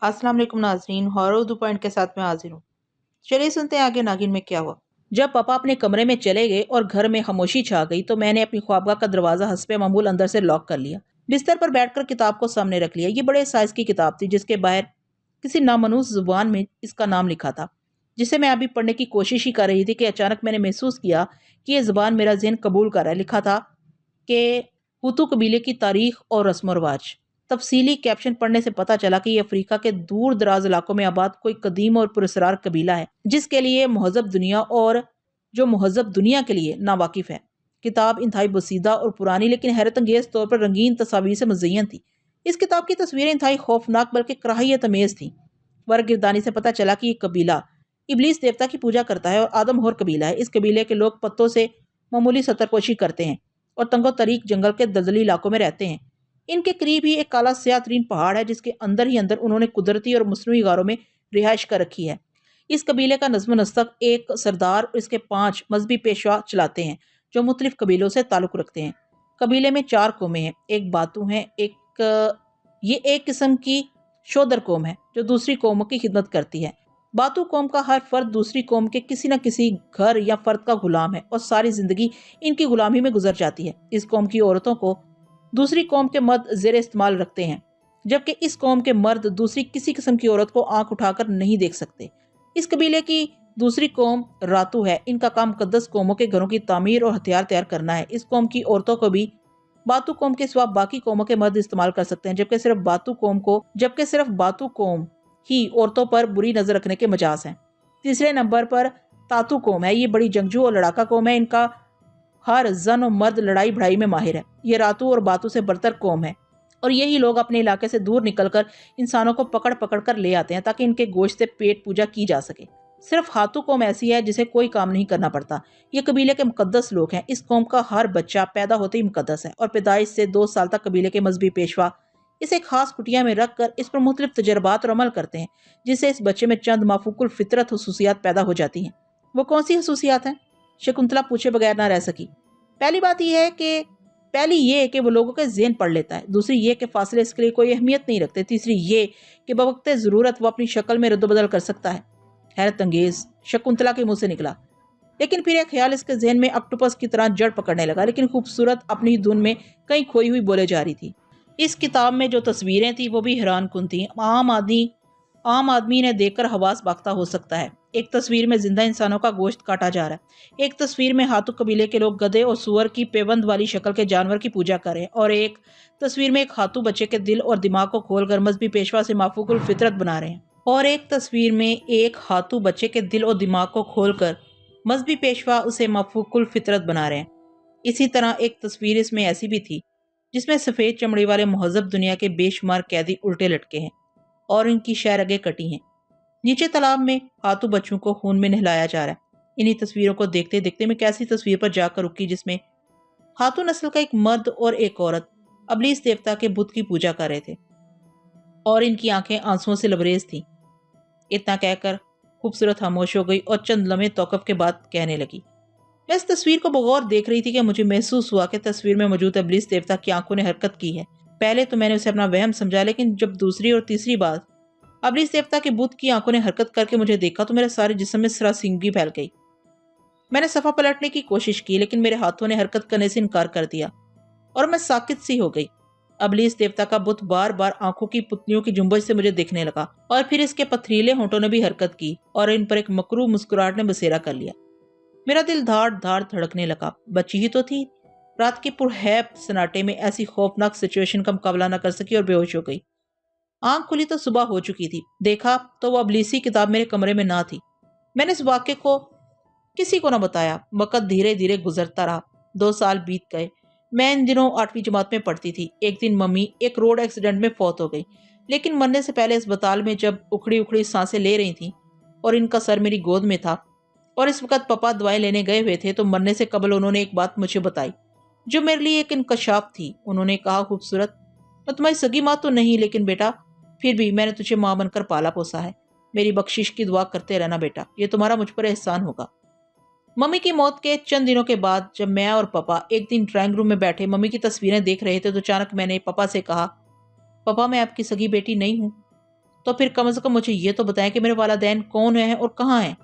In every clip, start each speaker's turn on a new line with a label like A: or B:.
A: अस्सलाम वालेकुम नाजरीन, हॉरर उर्दू पॉइंट के साथ मैं हाजिर हूँ। चलिए सुनते हैं आगे नागिन में क्या हुआ। जब पापा अपने कमरे में चले गए और घर में खामोशी छा गई तो मैंने अपनी ख्वाबगाह का दरवाजा हस्बे मामूल अंदर से लॉक कर लिया। बिस्तर पर बैठकर किताब को सामने रख लिया। ये बड़े साइज की किताब थी जिसके बाहर किसी नामनूस जुबान में इसका नाम लिखा था, जिसे मैं अभी पढ़ने की कोशिश ही कर रही थी कि अचानक मैंने महसूस किया कि ये जुबान मेरा ज़हन कबूल कर रहा है। लिखा था कि हुतू कबीले की तारीख और रस्म व रवाज। तफसीली कैप्शन पढ़ने से पता चला कि ये अफ्रीका के दूर दराज इलाकों में आबाद कोई कदीम और पुरस्कार कबीला है जिसके लिए महजब दुनिया और जो महजब दुनिया के लिए नावाकिफ है। किताब इंतहाई बसीदा और पुरानी लेकिन हैरत अंगेज तौर पर रंगीन तस्वीर से मुज़य्यन थी। इस किताब की तस्वीरें इंतहाई खौफनाक बल्कि कराहियत अमेज थी। वर्गिरदानी से पता चला कि ये कबीला इबलीस देवता की पूजा करता है और आदम होर कबीला है। इस कबीले के लोग पत्तों से मामूली सतरपोशी करते हैं और तंगो तरीक जंगल के दलदली इलाकों में रहते हैं। इनके करीब ही एक काला स्याह तरीन पहाड़ है जिसके अंदर ही अंदर उन्होंने कुदरती और मसनूई गारों में रिहाइश कर रखी है। इस कबीले का नज़्म नस्क एक सरदार और इसके 5 मजहबी पेशवा चलाते हैं जो मुख्तलिफ कबीलों से ताल्लुक़ रखते हैं। कबीले में 4 कौमें हैं, एक बातू हैं, ये एक किस्म की शोदर कौम है जो दूसरी कौमों की खिदमत करती है। बातू कौम का हर फर्द दूसरी कौम के किसी न किसी घर या फर्द का गुलाम है और सारी जिंदगी इनकी गुलामी में गुजर जाती है। इस कौम की औरतों को दूसरी कौम के मर्द जेर इस्तेमाल रखते हैं, जबकि इस कौम के मर्द दूसरी किसी किस्म की औरत को आंख उठाकर नहीं देख सकते। इस कबीले की दूसरी कौम रातू है। इनका काम मुकद्दस कौमों के घरों की तामीर और हथियार तैयार करना है। इस कौम की औरतों को भी बातू कौम के सिवा बाकी कौमों के मर्द इस्तेमाल कर सकते हैं, जबकि सिर्फ बातू कौम ही औरतों पर बुरी नजर रखने के मजाज हैं। तीसरे नंबर पर तातू कौम है। ये बड़ी जंगजू और लड़ाका कौम है। इनका हर जन और मर्द लड़ाई भड़ाई में माहिर है। ये रातू और बातू से बरतर कौम है और यही लोग अपने इलाके से दूर निकलकर इंसानों को पकड़ पकड़ कर ले आते हैं ताकि इनके गोश्त से पेट पूजा की जा सके। सिर्फ हाथू कौम ऐसी है जिसे कोई काम नहीं करना पड़ता। ये कबीले के मुकद्दस लोग हैं। इस कौम का हर बच्चा पैदा होते ही मुकद्दस है और पैदाइश से 2 साल तक कबीले के मजहबी पेशवा इसे खास कुटिया में रख कर इस पर मुख्तलिफ तजर्बात और अमल करते हैं, जिससे इस बच्चे में चंद माफूकुल फितरत खसूसियात पैदा हो जाती हैं। वो कौन सी खसूसियात हैं? शकुंतला पूछे बगैर ना रह सकी। पहली ये है कि वो लोगों के ज़हन पढ़ लेता है। दूसरी ये कि फासले इसके लिए कोई अहमियत नहीं रखते। तीसरी ये कि बवक्ते ज़रूरत वो अपनी शक्ल में रद्दबदल कर सकता है। हैरत अंगेज शकुंतला के मुंह से निकला, लेकिन फिर एक ख्याल इसके ज़हन में ऑक्टोपस की तरह जड़ पकड़ने लगा। लेकिन खूबसूरत अपनी धुन में कहीं खोई हुई बोले जा रही थी। इस किताब में जो तस्वीरें थी वो भी हैरान कुन थी। आम आदमी ने देखकर हवास बाख्ता हो सकता है। एक तस्वीर में जिंदा इंसानों का गोश्त काटा जा रहा है। एक तस्वीर में हाथू कबीले के लोग गधे और सुअर की पेवंद वाली शक्ल के जानवर की पूजा कर रहे हैं और एक तस्वीर में एक हाथू बच्चे के दिल और दिमाग को खोलकर मजहबी पेशवा से माफूकुल फितरत बना रहे हैं। और एक तस्वीर में एक हाथू बच्चे के दिल और दिमाग को खोलकर मजहबी पेशवा उसे माफूकुल फितरत बना रहे हैं। इसी तरह एक तस्वीर इसमें ऐसी भी थी जिसमें सफ़ेद चमड़ी वाले महजब दुनिया के बेशुमार कैदी उल्टे लटके हैं और इनकी शहरगें कटी हैं। नीचे तालाब में हाथू बच्चों को खून में नहलाया जा रहा है। इन्हीं तस्वीरों को देखते देखते मैं कैसी तस्वीर पर जाकर रुकी जिसमें हाथू नस्ल का एक मर्द और एक औरत अबलीस देवता के बुत की पूजा कर रहे थे और इनकी आंखें आंसुओं से लबरेज थीं। इतना कहकर खूबसूरत खामोश हो गई और चंद लम्हे तौकफ के बाद कहने लगी। मैं इस तस्वीर को बगौर देख रही थी कि मुझे महसूस हुआ कि तस्वीर में मौजूद अबलीस देवता की आंखों ने हरकत की है। पहले तो मैंने उसे अपना वहम समझा, लेकिन जब दूसरी और तीसरी बार अबलीस देवता के बुत की आंखों ने हरकत करके मुझे देखा तो मेरे सारे जिस्म में सरासिंगी फैल गई। मैंने सफ़ा पलटने की कोशिश की लेकिन मेरे हाथों ने हरकत करने से इनकार कर दिया और मैं साकित सी हो गई। अबलीस देवता का बुत बार बार आंखों की पुतलियों की जुम्बश से मुझे देखने लगा और फिर इसके पथरीले होंठों ने भी हरकत की और इन पर एक मकरू मुस्कुराहट ने बसेरा कर लिया। मेरा दिल धाड़ धाड़ धड़कने लगा। बच्ची ही तो थी। रात के पुरहैब सन्नाटे में ऐसी खौफनाक सिचुएशन का मुकाबला न कर सकी और बेहोश हो गई। आंख खुली तो सुबह हो चुकी थी। देखा तो वो अबलीसी किताब मेरे कमरे में ना थी। मैंने इस वाक़े को किसी को न बताया। वक़्त धीरे धीरे गुजरता रहा। 2 साल बीत गए। मैं इन दिनों 8वीं जमात में पढ़ती थी। एक दिन मम्मी एक रोड एक्सीडेंट में फौत हो गई, लेकिन मरने से पहले अस्पताल में जब उखड़ी उखड़ी सांसें ले रही थी और इनका सर मेरी गोद में था और इस वक्त पापा दवाएं लेने गए हुए थे तो मरने से कबल उन्होंने एक बात मुझे बताई जो मेरे लिए एक इंकशाफ थी। उन्होंने कहा, खूबसूरत, मैं तुम्हारी सगी माँ तो नहीं, लेकिन बेटा फिर भी मैंने तुझे माँ बनकर पाला पोसा है। मेरी बख्शिश की दुआ करते रहना बेटा, ये तुम्हारा मुझ पर एहसान होगा। मम्मी की मौत के चंद दिनों के बाद जब मैं और पापा एक दिन ड्राइंग रूम में बैठे मम्मी की तस्वीरें देख रहे थे तो अचानक मैंने पापा से कहा, पापा मैं आपकी सगी बेटी नहीं हूँ। तो फिर कम से कम मुझे ये तो बताएं कि मेरे वालिदैन कौन हैं और कहाँ हैं।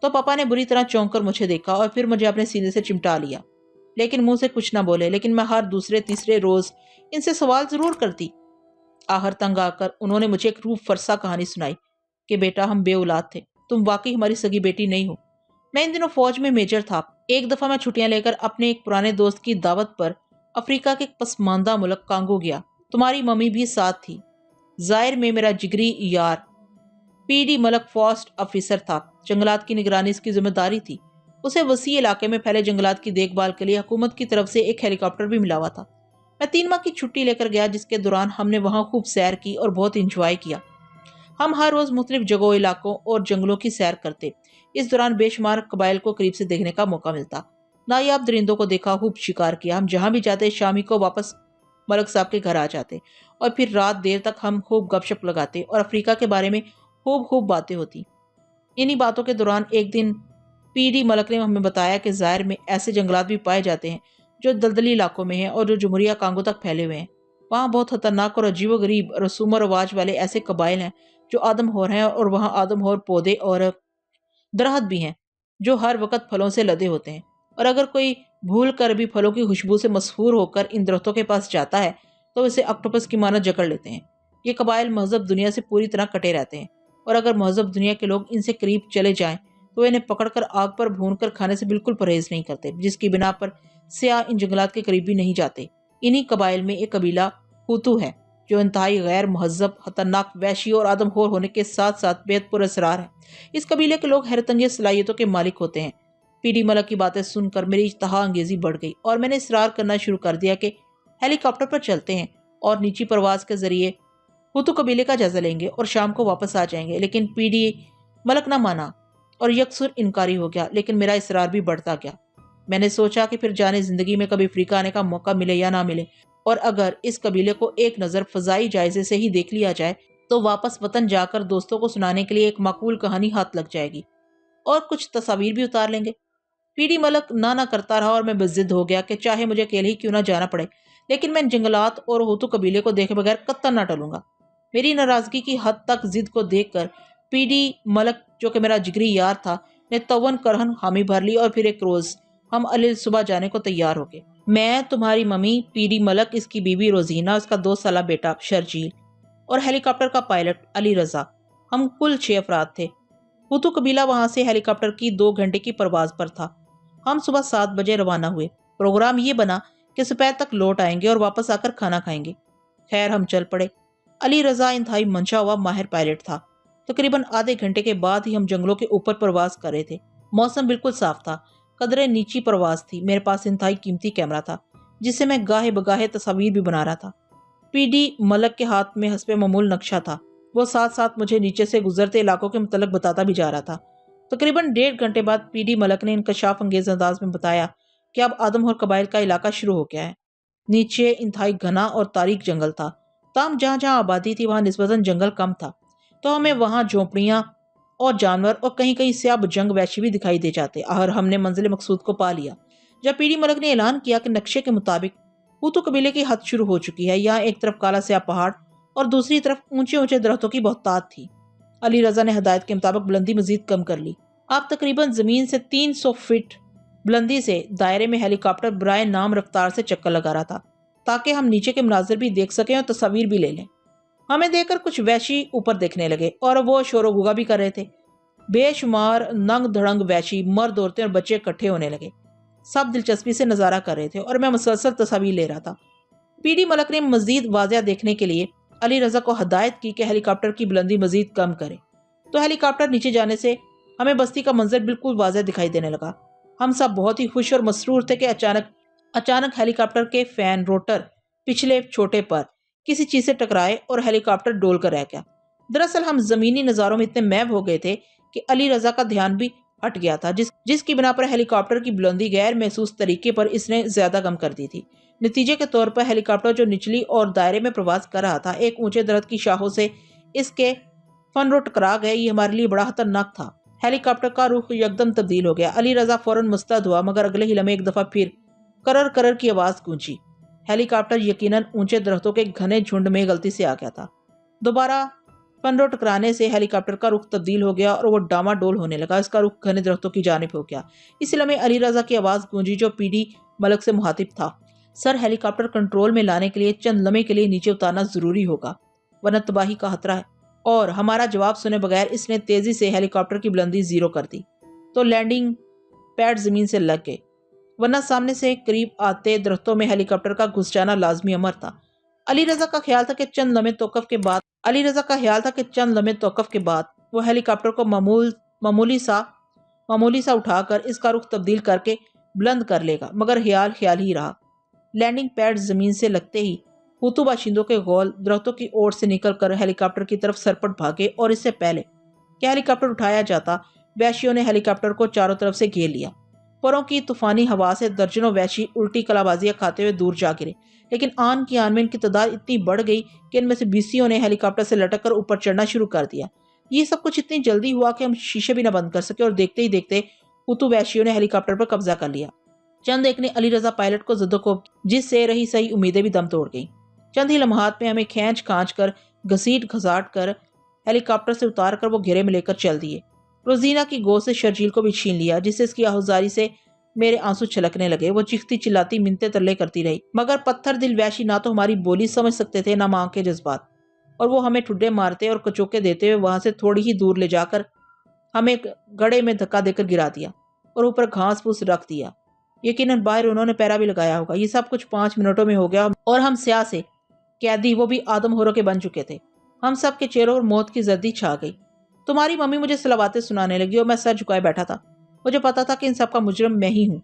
A: तो पापा ने बुरी तरह चौंक कर मुझे देखा और फिर मुझे अपने सीने से चिमटा लिया, लेकिन मुंह से कुछ ना बोले। लेकिन मैं हर दूसरे तीसरे रोज इनसे सवाल जरूर करती। आखिर तंग आकर उन्होंने मुझे एक रूह फरसा कहानी सुनाई कि बेटा, हम बे औलाद थे, तुम वाकई हमारी सगी बेटी नहीं हो। मैं इन दिनों फौज में मेजर था। एक दफा मैं छुट्टियां लेकर अपने एक पुराने दोस्त की दावत पर अफ्रीका के एक पसमानदा मुल्क कांगो गया। तुम्हारी मम्मी भी साथ थी। जाहिर में मेरा जिगरी यार पीडी मलक फॉरेस्ट ऑफिसर था। जंगलात की निगरानी इसकी जिम्मेदारी थी। उसे वसी इलाके में फैले जंगलात की देखभाल के लिए हुकूमत की तरफ से एक हेलीकॉप्टर भी मिला हुआ था। मैं 3 माह की छुट्टी लेकर गया, जिसके दौरान हमने वहाँ खूब सैर की और बहुत इंजॉय किया। हम हर रोज मुख्तलिफ जगहों, इलाकों और जंगलों की सैर करते। इस दौरान बेशुमार कबाइल को करीब से देखने का मौका मिलता। नायाब दरिंदों को देखा, खूब शिकार किया। हम जहाँ भी जाते शामी को वापस मलक साहब के घर आ जाते और फिर रात देर तक हम खूब गपशप लगाते और अफ्रीका के बारे में खूब खूब बातें होती। इन्हीं बातों के दौरान एक दिन पीडी मलक ने हमें बताया कि ज़ाहिर में ऐसे जंगलात भी पाए जाते हैं जो दलदली इलाकों में हैं और जो जमुहूरिया कांगो तक फैले हुए हैं। वहाँ बहुत खतरनाक और अजीबोगरीब रसूम और रवाज वाले ऐसे कबाइल हैं जो आदमखोर हैं, और वहाँ आदमखोर पौधे और दरख्त भी हैं जो हर वक्त फलों से लदे होते हैं। और अगर कोई भूल कर भी फलों की खुशबू से मशहूर होकर इन दरख्तों के पास जाता है तो इसे ऑक्टोपस की मानद जकड़ लेते हैं। ये कबाइल महजब दुनिया से पूरी तरह कटे रहते हैं, और अगर महजब दुनिया के लोग इनसे करीब चले जाएं तो इन्हें पकड़कर आग पर भूनकर खाने से बिल्कुल परहेज नहीं करते, जिसकी बिना पर सियाह इन जंगलात के करीब भी नहीं जाते। इन्हीं कबाइल में एक कबीला हुतू है जो इंतहाई गैर महजब, खतरनाक, वहशी और आदमखोर होने के साथ साथ बेहद पुरअसरार है। इस कबीले के लोग हैरतअंगेज सलाहियतों के मालिक होते हैं। पीडी मलक की बातें सुनकर मेरी इश्तहा अंगेजी बढ़ गई और मैंने इसरार करना शुरू कर दिया कि हेलीकॉप्टर पर चलते हैं और नीची परवाज के जरिए हुतू कबीले का जायजा लेंगे और शाम को वापस आ जाएंगे। लेकिन पीडी मलक ना माना और यकसुर इनकारी हो गया, लेकिन मेरा इसरार भी बढ़ता गया। मैंने सोचा कि फिर जाने जिंदगी में कभी अफ्रीका आने का मौका मिले या ना मिले, और अगर इस कबीले को एक नज़र फजाई जायजे से ही देख लिया जाए तो वापस वतन जाकर दोस्तों को सुनाने के लिए एक माकूल कहानी हाथ लग जाएगी और कुछ तस्वीर भी उतार लेंगे। पीडी मलक ना करता रहा और मैं बेजिद हो गया कि चाहे मुझे अकेले ही क्यों ना जाना पड़े, लेकिन मैं जंगलात और हुतू कबीले को देखे बगैर कत्तन ना टलूंगा। मेरी नाराजगी की हद तक जिद को देखकर पीडी मलक, जो कि मेरा जिगरी यार था, ने तवन करहन हामी भर ली और फिर एक रोज हम अलील सुबह जाने को तैयार हो गए। मैं, तुम्हारी मम्मी, पीडी मलक, इसकी बीवी रोजीना, उसका 2 साला बेटा शर्जील और हेलीकॉप्टर का पायलट अली रजा। हम कुल 6 अफराद थे। हुतू कबीला वहां से हेलीकॉप्टर की 2 घंटे की परवाज पर था। हम सुबह 7 बजे रवाना हुए। प्रोग्राम ये बना कि दोपहर तक लौट आएंगे और वापस आकर खाना खाएंगे। खैर, हम चल पड़े। अली रजा इंतहाई मंशा हुआ माहिर पायलट था। तकरीबन आधे घंटे के बाद ही हम जंगलों के ऊपर परवाज कर रहे थे। मौसम बिल्कुल साफ था, कदरे नीची परवाज थी। मेरे पास इंतहाई कीमती कैमरा था जिससे मैं गाहे बगाहे तस्वीर भी बना रहा था। पीडी मलक के हाथ में हस्बे मामूल नक्शा था। वो साथ साथ मुझे नीचे से गुजरते इलाकों के मुतल्लिक बताता भी जा रहा था। तकरीबन 1.5 घंटे बाद पीडी मलक ने इंकशाफ अंगेज अंदाज में बताया कि अब आदम और कबाइल का इलाका शुरू हो गया है। नीचे इंतहाई घना और तारीक जंगल था। ताम जहाँ जहाँ आबादी थी वहाँ निस्बतन जंगल कम था, तो हमें वहाँ झोंपड़ियाँ और जानवर और कहीं कहीं से अब जंग वैशी भी दिखाई दे जाते। और हमने मंजिल मकसूद को पा लिया जब पीडी मलक ने ऐलान किया कि नक्शे के मुताबिक हुतू कबीले की हद शुरू हो चुकी है। यहाँ एक तरफ काला स्याह पहाड़ और दूसरी तरफ ऊंचे ऊंचे दरख्तों की बहुतायत थी। अली रजा ने हदायत के मुताबिक बुलंदी मजीद कम कर ली। अब तकरीबन जमीन से 300 फीट बुलंदी से दायरे में हेलीकॉप्टर बराए नाम रफ्तार से चक्कर लगा रहा था ताकि हम नीचे के मनाजिर भी देख सकें और तस्वीर भी ले लें। हमें देखकर कुछ वैशी ऊपर देखने लगे और वो शोर गुगा भी कर रहे थे। बेशुमार नंग धड़ंग वैशी, मर्द, औरतें और बच्चे इकट्ठे होने लगे। सब दिलचस्पी से नजारा कर रहे थे और मैं मुसलसल तस्वीर ले रहा था। पीडी मलक ने मजीद वाज़िया देखने के लिए अली रजा को हदायत की कि हेलीकॉप्टर की बुलंदी मजीद कम करे। तो हेलीकॉप्टर नीचे जाने से हमें बस्ती का मंजर बिल्कुल वाज़िया दिखाई देने लगा। हम सब बहुत ही खुश और मसरूर थे कि अचानक हेलीकॉप्टर के फैन रोटर पिछले छोटे पर किसी चीज से टकराए और हेलीकॉप्टर डोल कर रह गया। दरअसल हम जमीनी नज़ारों में इतने मैब हो गए थे कि अली रजा का ध्यान भी हट गया था, जिसकी बिना पर हेलीकॉप्टर की बुलंदी गैर महसूस तरीके पर इसने ज्यादा कम कर दी थी। नतीजे के तौर पर हेलीकॉप्टर जो निचली और दायरे में प्रवास कर रहा था, एक ऊंचे दरख्त की शाखों से इसके फनरो टकरा गए। ये हमारे लिए बड़ा खतरनाक था। हेलीकॉप्टर का रुख यकदम तब्दील हो गया। अली रजा फौरन मुस्तैद हुआ, मगर अगले ही लम्हे एक दफा फिर करर करर की आवाज गूंजी। हेलीकॉप्टर यकीनन ऊंचे दरख्तों के घने झुंड में गलती से आ गया था। दोबारा पंडो टकराने से हेलीकॉप्टर का रुख तब्दील हो गया और वो डामाडोल होने लगा। इसका रुख घने दरख्तों की जानिब हो गया। इसी लम्हे अली रजा की आवाज़ गूंजी जो पीडी मलक से मुखातिब था। सर, हेलीकॉप्टर कंट्रोल में लाने के लिए चंद लम्हे के लिए नीचे उतारना जरूरी होगा, वरना तबाही का खतरा है। और हमारा जवाब सुने बगैर इसने तेजी से हेलीकॉप्टर की बुलंदी 0 कर दी तो लैंडिंग पैड जमीन से लग गए, वरना सामने से करीब आते दरख्तों में हेलीकॉप्टर का घुस जाना लाजमी अमर था। अली रजा का ख्याल था कि चंद लम्हे तौक़ुफ़ के बाद वो हेलीकॉप्टर को मामूली सा उठाकर इसका रुख तब्दील करके बुलंद कर लेगा, मगर ख्याल ही रहा। लैंडिंग पैड जमीन से लगते ही हुतू बाशिंदों के गौल दरख्तों की ओर से निकलकर हेलीकॉप्टर की तरफ सरपट भागे और इससे पहले कि हेलीकॉप्टर उठाया जाता, वैशियों ने हेलीकॉप्टर को चारों तरफ से घेर लिया। परों की तूफानी हवा से दर्जनों वैशी उल्टी कलाबाजियां खाते हुए दूर जा गिरे, लेकिन आन की आन में इनकी तादाद इतनी बढ़ गई कि इनमें से 20 ने हेलीकॉप्टर से लटक कर ऊपर चढ़ना शुरू कर दिया। ये सब कुछ इतनी जल्दी हुआ कि हम शीशे भी न बंद कर सके और देखते ही देखते हुतू वैशियों ने हेलीकॉप्टर पर कब्जा कर लिया। चंद एक ने अली रजा पायलट को ज़द्दोकोब, जिससे रही सही उम्मीदें भी दम तोड़ गईं। चंद ही लम्हात में हमें खींच खांच कर घसीट घसाट कर हेलीकॉप्टर से उतार कर वो घेरे में लेकर चल दिए। रोजीना की गोद से शर्जील को भी छीन लिया, जिससे इसकी आहुजारी से मेरे आंसू छलकने लगे। वो चीखती चिल्लाती मिन्नतें तरले करती रही, मगर पत्थर दिल वैशी ना तो हमारी बोली समझ सकते थे ना मां के जज्बात, और वो हमें ठुड्डे मारते और कचोके देते हुए वहां से थोड़ी ही दूर ले जाकर हमें गड़े में धक्का देकर गिरा दिया और ऊपर घास फूस रख दिया। यकीनन बाहर उन्होंने पैरा भी लगाया होगा। ये सब कुछ 5 मिनटों में हो गया और हम स्याह से कैदी, वो भी आदम होरो के बन चुके थे। हम सब के चेहरों पर मौत की जर्दी छा गई। तुम्हारी मम्मी मुझे सलावातें सुनाने लगी और मैं सर झुकाए बैठा था। मुझे पता था कि इन सब का मुजरिम मैं ही हूँ,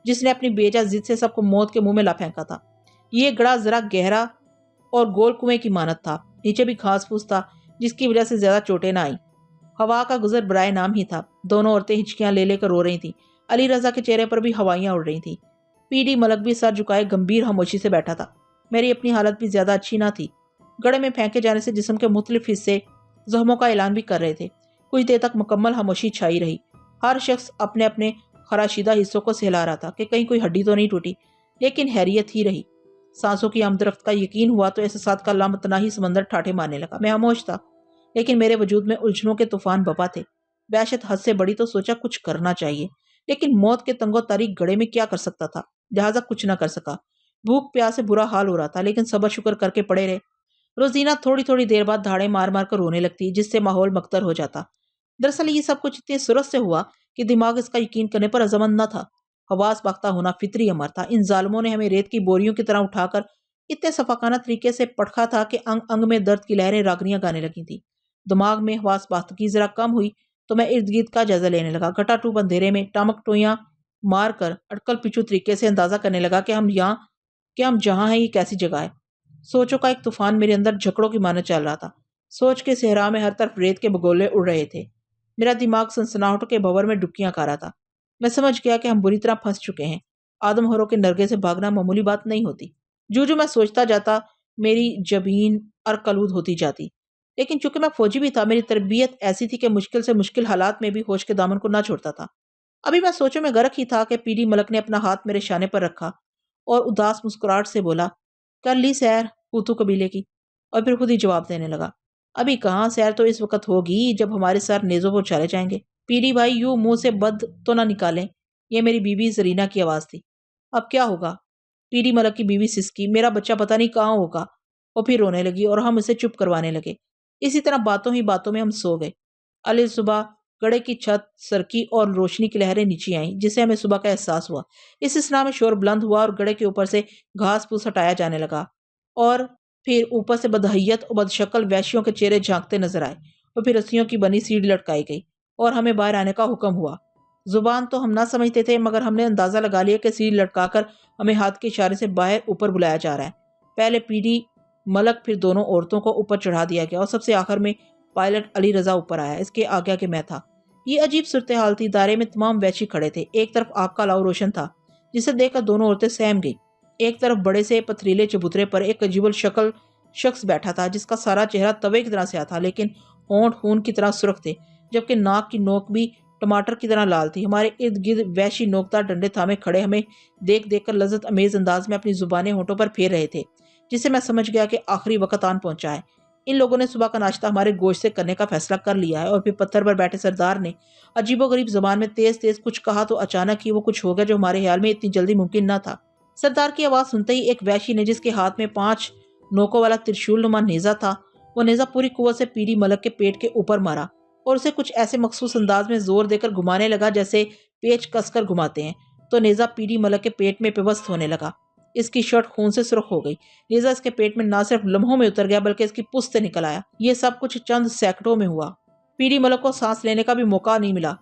A: जिसने अपनी बेजा जिद से सबको मौत के मुंह में ला फेंका था। ये गड़ा जरा गहरा और गोल कुएं की मानत था। नीचे भी घास फूस था, जिसकी वजह से ज्यादा चोटें ना आई। हवा का गुजर बराए नाम ही था। दोनों औरतें हिचकियां ले लेकर रो रही थीं। अली रजा के चेहरे पर भी हवाइयां उड़ रही थीं। पीडी मलक भी सर झुकाए गंभीर खामोशी से बैठा था। मेरी अपनी हालत भी ज्यादा अच्छी ना थी। गड़े में फेंके जाने से जिस्म के मुख्तलिफ हिस्से जख्मों का ऐलान भी कर रहे थे। कुछ देर तक मुकम्मल खामोशी छाई रही। हर शख्स अपने अपने खराशीदा हिस्सों को सहला रहा था कि कहीं कोई हड्डी तो नहीं टूटी, लेकिन हैरियत ही रही। सांसों की आमदरफ्त का यकीन हुआ तो एहसास का लामतनाही समंदर ठाठे मारने लगा। मैं खामोश था, लेकिन मेरे वजूद में उलझनों के तूफान बपा थे। वहशत हद से बड़ी तो सोचा कुछ करना चाहिए, लेकिन मौत के तंगो तारीख गड़े में क्या कर सकता था, लिहाजा कुछ न कर सका। भूख प्यास से बुरा हाल हो रहा था, लेकिन सबर शुक्र करके पड़े रहे। रोजीना थोड़ी थोड़ी देर बाद धाड़े मार मार कर रोने लगती, जिससे माहौल मख्तर हो जाता। दरअसल ये सब कुछ इतनी सूरत से हुआ कि दिमाग इसका यकीन करने पर अजमंद न था। हवास बाख्ता होना फितरी अमर था। इन जालिमों ने हमें रेत की बोरियों की तरह उठाकर इतने सफाकाना तरीके से पटखा था कि अंग अंग में दर्द की लहरें रागनियां गाने लगी थी। दिमाग में हवास बाख्तगी जरा कम हुई तो मैं इर्द गिर्द का जायजा लेने लगा। घटाटूब अंधेरे में टामक टोइयां मार कर अटकल पिछू तरीके से अंदाजा करने लगा कि हम जहाँ हैं ये कैसी जगह है। सोचों का एक तूफान मेरे अंदर झकड़ों की मानत चल रहा था। सोच के सहरा में हर तरफ रेत के बगोले उड़ रहे थे। मेरा दिमाग सनसनाहटों के भंवर में डुबकियां खा रहा था। मैं समझ गया कि हम बुरी तरह फंस चुके हैं। आदम हरों के नरगे से भागना मामूली बात नहीं होती। जो मैं सोचता जाता, मेरी जबीन अरकलूद होती जाती। लेकिन चूंकि मैं फौजी भी था, मेरी तरबियत ऐसी थी कि मुश्किल से मुश्किल हालात में भी होश के दामन को ना छोड़ता था। अभी मैं सोचों में गर्क ही था कि पीडी मलक ने अपना हाथ मेरे शाने पर रखा और उदास मुस्कुराहट से बोला, कर ली सैर हुतू कबीले की? और फिर खुद ही जवाब देने लगा, अभी कहाँ, सैर तो इस वक्त होगी जब हमारे सर नेजों पर उछाले जाएंगे। पीडी भाई यूं मुंह से बद तो ना निकालें। यह मेरी बीवी जरीना की आवाज थी। अब क्या होगा? पीडी मलक की बीवी सिसकी, मेरा बच्चा पता नहीं कहाँ होगा। और फिर रोने लगी और हम उसे चुप करवाने लगे। इसी तरह बातों ही बातों में हम सो गए। अली सुबह गड़े की छत सरकी और रोशनी की लहरें नीचे आईं, जिससे हमें सुबह का एहसास हुआ। इस स्ना में शोर बुलंद हुआ और गड़े के ऊपर से घास फूस हटाया जाने लगा, और फिर ऊपर से बदहैयत और बदशक्ल वैश्यों के चेहरे झांकते नजर आए। और फिर रस्सियों की बनी सीढ़ी लटकाई गई और हमें बाहर आने का हुक्म हुआ। जुबान तो हम ना समझते थे, मगर हमने अंदाजा लगा लिया कि सीढ़ी लटकाकर हमें हाथ के इशारे से बाहर ऊपर बुलाया जा रहा है। पहले पीडी मलक, फिर दोनों औरतों को ऊपर चढ़ा दिया गया और सबसे आखिर में पायलट अली रजा ऊपर आया। इसके आगे आगे मैं था। ये अजीब सूरत हाल थी। दायरे में तमाम वैशी खड़े थे। एक तरफ आग का लाव रोशन था, जिसे देखकर दोनों औरतें सहम गई। एक तरफ बड़े से पथरीले चबूतरे पर एक अजीबुल शक्ल शख्स बैठा था, जिसका सारा चेहरा तवे की तरह से था, लेकिन होंठ खून की तरह सुर्ख थे, जबकि नाक की नोक भी टमाटर की तरह लाल थी। हमारे इर्द गिर्द वैशी नोकदार डंडे थामे खड़े हमें देख देख कर लज्जत अमेज अंदाज में अपनी जुबानें होंठों पर फेर रहे थे, जिससे मैं समझ गया कि आखिरी वक्त आन पहुंचा है। इन लोगों ने सुबह का नाश्ता हमारे गोश्त से करने का फैसला कर लिया है। और फिर पत्थर पर बैठे सरदार ने अजीबोगरीब जबान में तेज तेज कुछ कहा तो अचानक ही वो कुछ हो गया जो हमारे ख्याल में इतनी जल्दी मुमकिन न था। सरदार की आवाज सुनते ही एक वैशी ने, जिसके हाथ में 5 नोकों वाला त्रिशूल नुमा नेजा था, वो नेजा पूरी कुव्वत से पीडी मलक के पेट के ऊपर मारा और उसे कुछ ऐसे मखसूस अंदाज में जोर देकर घुमाने लगा जैसे पेच कसकर घुमाते हैं। तो नेजा पीडी मलक के पेट में पेवस्त होने लगा। इसकी शर्ट खून से सुर्ख हो गई। नेजा इसके पेट में ना सिर्फ लम्हों में उतर गया बल्कि इसकी पुस्त से निकल आया। ये सब कुछ चंद सैकड़ों में हुआ। पीडी मलक को सांस लेने का भी मौका नहीं मिला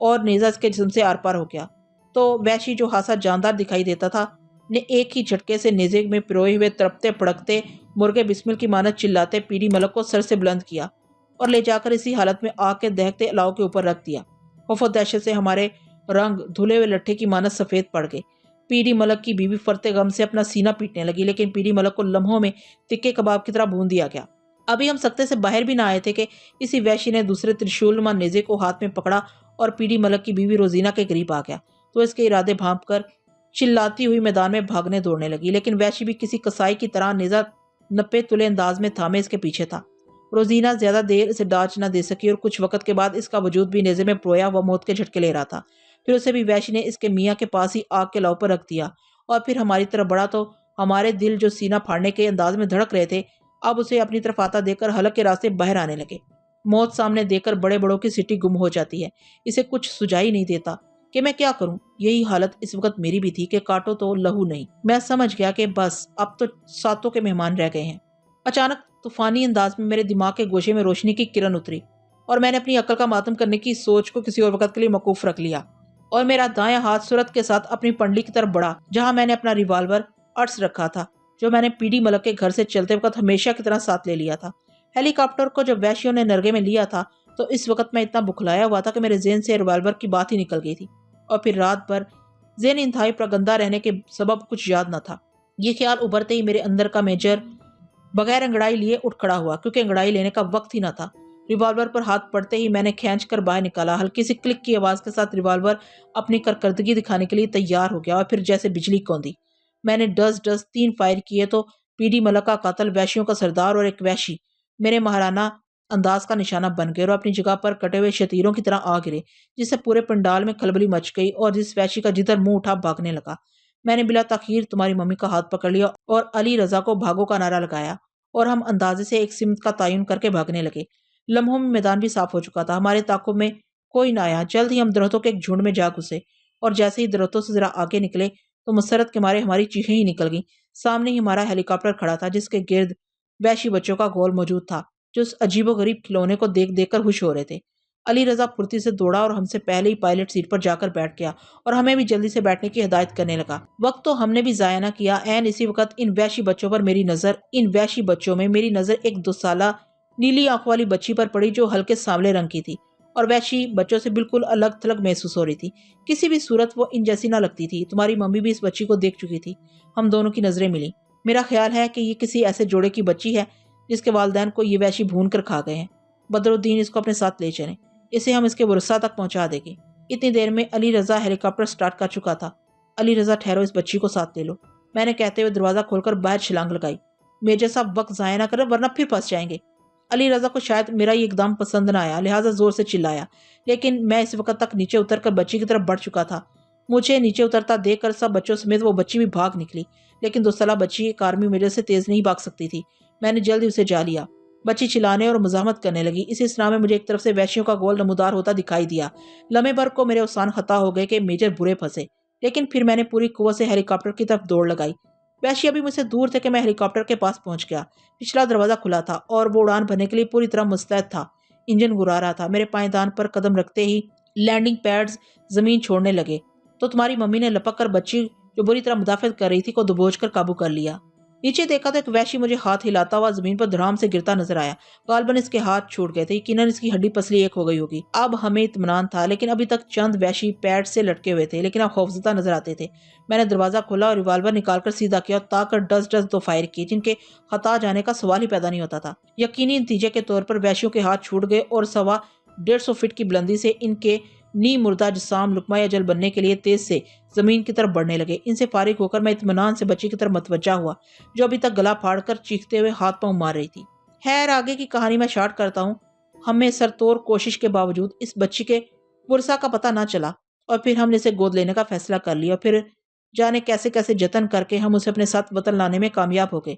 A: और नेजा इसके जिस्म से आर पार हो गया। तो वैशी, जो खासा जानदार दिखाई देता था, ने एक ही झटके से नेजे में पिरोए हुए तड़पते पड़कते मुर्गे बिस्मिल की मानत चिल्लाते पीडी मलक को सर से बुलंद किया और ले जाकर इसी हालत में आग के दहकते अलाव के ऊपर रख दिया। खौफ और दहशत से हमारे रंग धुले हुए लट्ठे की मानत सफेद पड़ गए। पीडी मलक की बीवी फरते गम से अपना सीना पीटने लगी, लेकिन पीडी मलक को लम्हों में तिक्के कबाब की तरह भून दिया गया। अभी हम सख्ते से बाहर भी ना आए थे कि इसी वैशी ने दूसरे त्रिशूलनुमा नेजे को हाथ में पकड़ा और पीडी मलक की बीवी रोजीना के करीब आ गया। तो इसके इरादे भांप कर चिल्लाती हुई मैदान में भागने दौड़ने लगी, लेकिन वैशी भी किसी कसाई की तरह नेजा नप्पे तुले अंदाज में थामे इसके पीछे था। रोजीना ज्यादा देर इसे डांच न दे सकी और कुछ वक्त के बाद इसका वजूद भी नेजे में प्रोया हुआ मौत के झटके ले रहा था। फिर उसे भी वैशी ने इसके मियाँ के पास ही आग के लौ पर रख दिया और फिर हमारी तरफ बढ़ा तो हमारे दिल जो सीना फाड़ने के अंदाज में धड़क रहे थे, अब उसे अपनी तरफ आता देखकर हलक के रास्ते बाहर आने लगे। मौत सामने देखकर बड़े बड़ों की सिटी गुम हो जाती है। इसे कुछ सुझाई नहीं देता कि मैं क्या करूं। यही हालत इस वक्त मेरी भी थी कि काटो तो लहू नहीं। मैं समझ गया कि बस अब तो सातों के मेहमान रह गए हैं। अचानक तूफानी अंदाज में मेरे दिमाग के गोशे में रोशनी की किरण उतरी और मैंने अपनी अकल का मातम करने की सोच को किसी और वक्त के लिए मौकूफ रख लिया और मेरा दायां हाथ सूरत के साथ अपनी पंडली की तरफ बढ़ा, जहां मैंने अपना रिवॉल्वर अर्स रखा था, जो मैंने पीडी मलक के घर से चलते वक्त हमेशा की तरह साथ ले लिया था। हेलीकॉप्टर को जब वैशियों ने नरगे में लिया था तो इस वक्त मैं इतना बुखलाया हुआ था कि मेरे जेहन से रिवॉल्वर की बात ही निकल गई थी और फिर रात भर जेहन इंतहाई प्रगंदा रहने के सबब कुछ याद न था। ये ख्याल उभरते ही मेरे अंदर का मेजर बगैर अंगड़ाई लिए उठ खड़ा हुआ, क्योंकि अंगड़ाई लेने का वक्त ही न था। रिवॉल्वर पर हाथ पड़ते ही मैंने खींच कर बाहर निकाला। हल्की सी क्लिक की आवाज के साथ रिवॉल्वर अपनी करकर्दगी दिखाने के लिए तैयार हो गया और फिर जैसे बिजली कौंदी। मैंने डस 3 फायर किए तो पीडी मलक का कातल, वैशियों का सरदार और एक वैशी मेरे महाराना अंदाज का निशाना बन गए और अपनी जगह पर कटे हुए शतीरों की तरह आ गिरे, जिससे पूरे पंडाल में खलबली मच गई और जिस वैशी का जिधर मुंह उठा भागने लगा। मैंने बिला ताखीर तुम्हारी मम्मी का हाथ पकड़ लिया और अली रजा को भागो का नारा लगाया और हम अंदाजे से एक सिमत का तयन करके भागने लगे। लम्हों में मैदान भी साफ हो चुका था। हमारे ताक़ुब में कोई ना आया। जल्द ही हम दरख्तों के एक झुंड में जा घुसे और जैसे ही दरख्तों से जरा आगे निकले तो मुसरत के मारे हमारी चीखें ही निकल गईं। सामने ही हमारा हेलीकॉप्टर खड़ा था, जिसके गिर्द वैशी बच्चों का गोल मौजूद था, जो उस अजीबो गरीब खिलौने को देख देख कर खुश हो रहे थे। अली रजा फुर्ती से दौड़ा और हमसे पहले ही पायलट सीट पर जाकर बैठ गया और हमें भी जल्दी से बैठने की हिदायत करने लगा। वक्त तो हमने भी जाया न किया। ऐन इसी वक्त इन वैशी बच्चों में मेरी नजर एक 2 साला नीली आंखों वाली बच्ची पर पड़ी, जो हल्के सांवले रंग की थी और वैशी बच्चों से बिल्कुल अलग थलग महसूस हो रही थी। किसी भी सूरत वो इन जैसी ना लगती थी। तुम्हारी मम्मी भी इस बच्ची को देख चुकी थी। हम दोनों की नजरें मिली। मेरा ख्याल है कि ये किसी ऐसे जोड़े की बच्ची है जिसके वालिदैन को ये वैशी भून कर खा गए हैं। बदरुद्दीन, इसको अपने साथ ले चलें, इसे हम इसके वरसा तक पहुंचा देंगे। इतनी देर में अली रजा हेलीकॉप्टर स्टार्ट कर चुका था। अली रजा, ठहरो, इस बच्ची को साथ ले लो, मैंने कहते हुए दरवाजा खोलकर बाहर छलांग लगाई। मेजर साहब, वक्त जाया ना करें वरना फिर फंस जाएंगे। अली रजा को शायद मेरा ये एकदम पसंद न आया, लिहाजा जोर से चिल्लाया, लेकिन मैं इस वक्त तक नीचे उतरकर बच्ची की तरफ बढ़ चुका था। मुझे नीचे उतरता देखकर सब बच्चों समेत वो बच्ची भी भाग निकली, लेकिन 2 साला बच्ची एक आर्मी मेजर से तेज नहीं भाग सकती थी। मैंने जल्दी उसे जा लिया। बच्ची चिल्लाने और मजामत करने लगी। इसी स्नाह में मुझे एक तरफ से वैशियों का गोल नमूदार होता दिखाई दिया। लम्हे भर को मेरे उसान खता हो गए कि मेजर बुरे फंसे, लेकिन फिर मैंने पूरी कुव्वत से हेलीकॉप्टर की तरफ दौड़ लगाई। वैशी अभी मुझसे दूर थे कि मैं हेलीकॉप्टर के पास पहुंच गया। पिछला दरवाजा खुला था और वो उड़ान भरने के लिए पूरी तरह मुस्तैद था। इंजन गुरा रहा था। मेरे पायदान पर कदम रखते ही लैंडिंग पैड्स जमीन छोड़ने लगे तो तुम्हारी मम्मी ने लपक कर बच्ची, जो बुरी तरह मुदाफियत कर रही थी, को दबोच कर काबू कर लिया। नीचे देखा तो एक वैशी मुझे हाथ हिलाता हुआ जमीन पर धड़ाम से गिरता नजर आया। गालबन इसके हाथ छूट गए थे। यकीनन इसकी हड्डी पसली एक हो गई होगी। अब हमें इत्मीनान था, लेकिन अभी तक चंद वैशी पैड से लटके हुए थे, लेकिन अब खौफजदा नजर आते थे। मैंने दरवाजा खोला और रिवॉल्वर निकालकर सीधा किया और ताकर डस 2 फायर किए, जिनके खता जाने का सवाल ही पैदा नहीं होता था। यकीनी नतीजे के तौर पर वैशियों के हाथ छूट गए और 125 फीट की बुलंदी से इनके नी मुर्दा जिसाम लुकमा या जल बनने के लिए तेज से जमीन की तरफ बढ़ने लगे। इनसे फारिग होकर मैं इत्मीनान से बच्ची की तरफ मतवज्जा हुआ, जो अभी तक गला फाड़ कर चीखते हुए हाथ पांव मार रही थी। خیر آگے کی کہانی میں شارٹ کرتا ہوں. ہمیں سرتور کوشش کے باوجود اس بچی کے پرسا کا پتہ نہ چلا اور پھر ہم نے اسے گود لینے کا فیصلہ کر لیا. پھر جانے کیسے کیسے جتن کر کے ہم اسے اپنے ساتھ وطن لانے میں کامیاب ہو گئے.